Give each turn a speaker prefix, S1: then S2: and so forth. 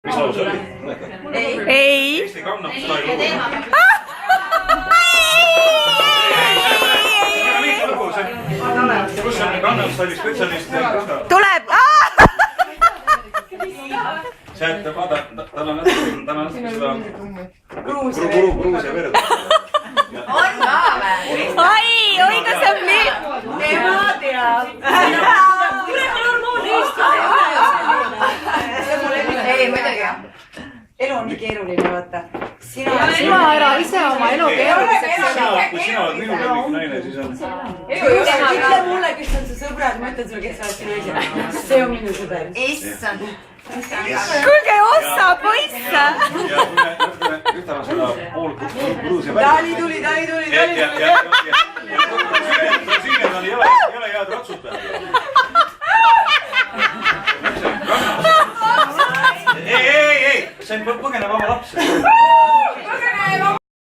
S1: mis laul see oli?
S2: Ei.
S1: Eesti Gangnam Style. Kus on Gangnam Style'i spetsialist?
S2: Tuleb.
S1: See, et vaata, tal on natuke seda Gruusia verd.
S3: On ka või?
S2: Ai, oi, kas see on nii?
S3: Tema teab. Ei, muidugi. Elu on nii keeruline, vaata. Sina ära ise oma elu keeruliseks.
S1: Kui sina oled minu lemmik naine, siis on...
S3: Ütle mulle, kes on su sõbrad, ma ütlen sulle, kes sa oled sinu ise. See on minu sõber. Issand.
S2: Kuulge, ossa, poiss!
S1: Ja kui me ütleme seda pool Gruusia verd...
S3: Tali tuli.
S1: Ja siin ei ole head ratsutajad. Ei, see on põgeneva oma laps.